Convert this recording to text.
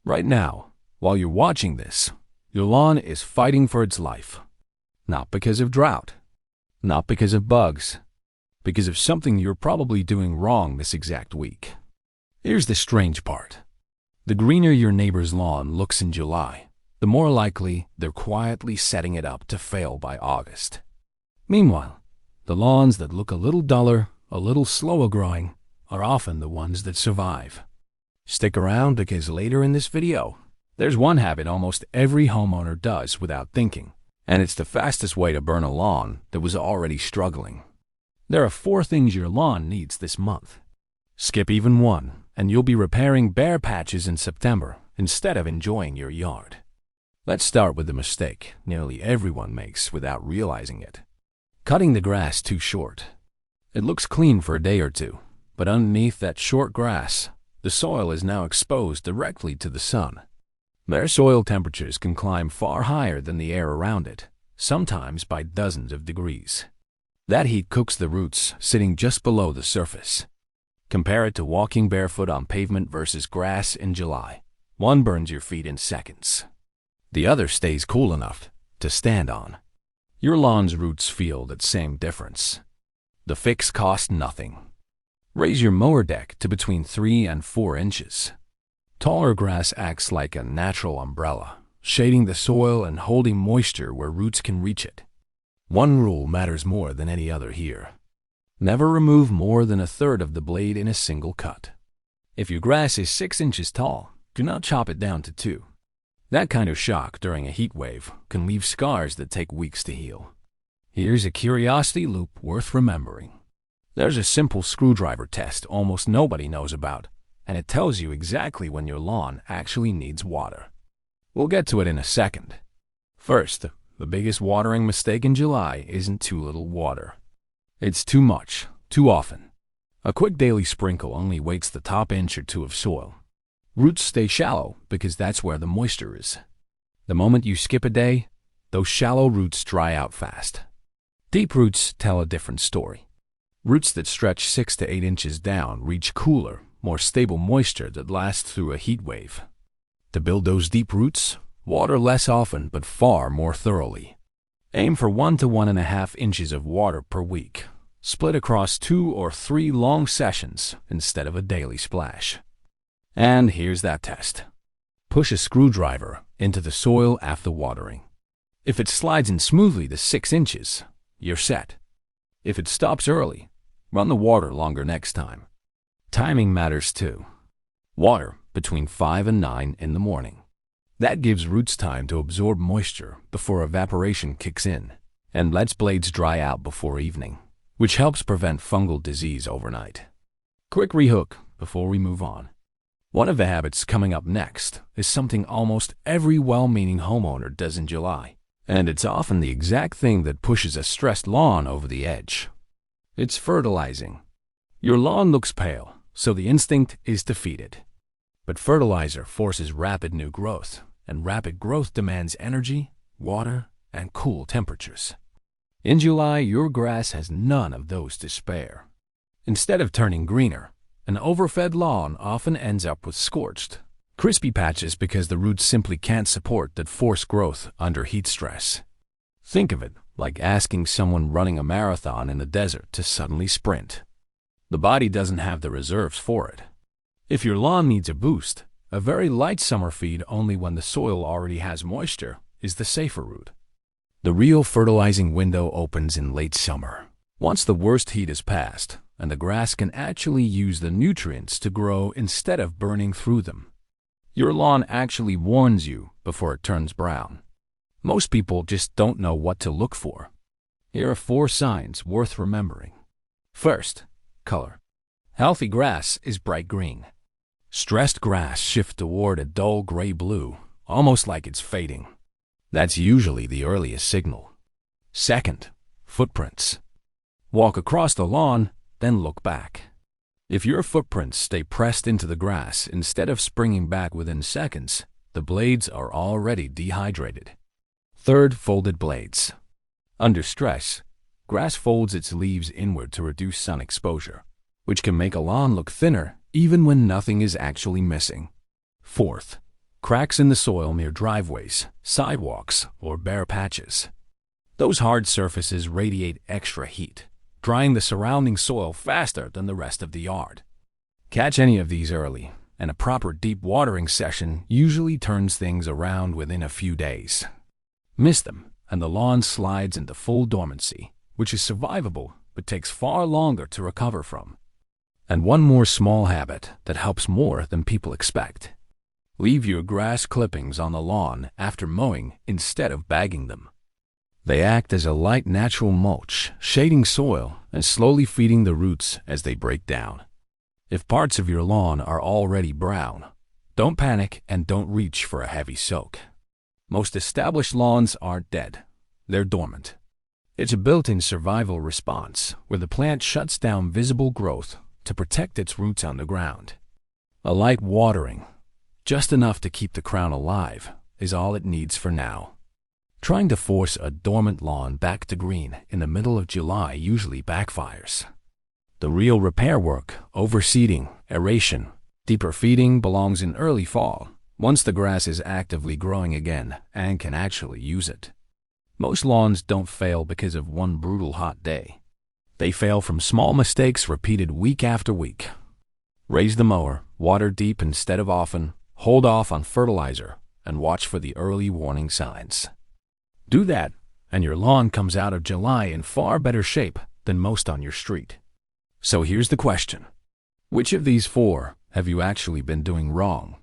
Right now, while you're watching this, your lawn is fighting for its life. Not because of drought, not because of bugs, because of something you're probably doing wrong this exact week. Here's the strange part. The greener your neighbor's lawn looks in July, the more likely they're quietly setting it up to fail by August. Meanwhile, the lawns that look a little duller, a little slower growing, are often the ones that survive. Stick around because later in this video, there's one habit almost every homeowner does without thinking, and it's the fastest way to burn a lawn that was already struggling. There are 4 things your lawn needs this month. Skip even one, and you'll be repairing bare patches in September instead of enjoying your yard. Let's start with the mistake nearly everyone makes without realizing it. Cutting the grass too short. It looks clean for a day or two, but underneath that short grass, the soil is now exposed directly to the sun. Bare soil temperatures can climb far higher than the air around it, sometimes by dozens of degrees. That heat cooks the roots sitting just below the surface. Compare it to walking barefoot on pavement versus grass in July. One burns your feet in seconds. The other stays cool enough to stand on. Your lawn's roots feel that same difference. The fix costs nothing. Raise your mower deck to between 3 and 4 inches. Taller grass acts like a natural umbrella, shading the soil and holding moisture where roots can reach it. One rule matters more than any other here. Never remove more than 1/3 of the blade in a single cut. If your grass is 6 inches tall, do not chop it down to 2. That kind of shock during a heat wave can leave scars that take weeks to heal. Here's a curiosity loop worth remembering. There's a simple screwdriver test almost nobody knows about, and it tells you exactly when your lawn actually needs water. We'll get to it in a second. First, the biggest watering mistake in July isn't too little water. It's too much, too often. A quick daily sprinkle only weights the top inch or 2 of soil. Roots stay shallow because that's where the moisture is. The moment you skip a day, those shallow roots dry out fast. Deep roots tell a different story. Roots that stretch 6 to 8 inches down reach cooler, more stable moisture that lasts through a heat wave. To build those deep roots, water less often but far more thoroughly. Aim for 1 to 1.5 inches of water per week, split across 2 or 3 long sessions instead of a daily splash. And here's that test. Push a screwdriver into the soil after watering. If it slides in smoothly to 6 inches, you're set. If it stops early, run the water longer next time. Timing matters too. Water between 5 and 9 in the morning. That gives roots time to absorb moisture before evaporation kicks in and lets blades dry out before evening, which helps prevent fungal disease overnight. Quick rehook before we move on. One of the habits coming up next is something almost every well-meaning homeowner does in July, and it's often the exact thing that pushes a stressed lawn over the edge. It's fertilizing. Your lawn looks pale, so the instinct is to feed it. But fertilizer forces rapid new growth, and rapid growth demands energy, water, and cool temperatures. In July, your grass has none of those to spare. Instead of turning greener, an overfed lawn often ends up with scorched, crispy patches because the roots simply can't support that forced growth under heat stress. Think of it like asking someone running a marathon in the desert to suddenly sprint. The body doesn't have the reserves for it. If your lawn needs a boost, a very light summer feed only when the soil already has moisture is the safer route. The real fertilizing window opens in late summer, once the worst heat is past, and the grass can actually use the nutrients to grow instead of burning through them. Your lawn actually warns you before it turns brown. Most people just don't know what to look for. Here are 4 signs worth remembering. First, color. Healthy grass is bright green. Stressed grass shifts toward a dull gray-blue, almost like it's fading. That's usually the earliest signal. Second, footprints. Walk across the lawn, then look back. If your footprints stay pressed into the grass instead of springing back within seconds, the blades are already dehydrated. Third, folded blades. Under stress, grass folds its leaves inward to reduce sun exposure, which can make a lawn look thinner even when nothing is actually missing. Fourth, cracks in the soil near driveways, sidewalks, or bare patches. Those hard surfaces radiate extra heat, drying the surrounding soil faster than the rest of the yard. Catch any of these early, and a proper deep watering session usually turns things around within a few days. Miss them, and the lawn slides into full dormancy, which is survivable but takes far longer to recover from. And one more small habit that helps more than people expect. Leave your grass clippings on the lawn after mowing instead of bagging them. They act as a light natural mulch, shading soil and slowly feeding the roots as they break down. If parts of your lawn are already brown, don't panic and don't reach for a heavy soak. Most established lawns aren't dead, they're dormant. It's a built-in survival response where the plant shuts down visible growth to protect its roots on the ground. A light watering, just enough to keep the crown alive, is all it needs for now. Trying to force a dormant lawn back to green in the middle of July usually backfires. The real repair work, overseeding, aeration, deeper feeding belongs in early fall, once the grass is actively growing again and can actually use it. Most lawns don't fail because of one brutal hot day. They fail from small mistakes repeated week after week. Raise the mower, water deep instead of often, hold off on fertilizer, and watch for the early warning signs. Do that, and your lawn comes out of July in far better shape than most on your street. So here's the question. Which of these four have you actually been doing wrong?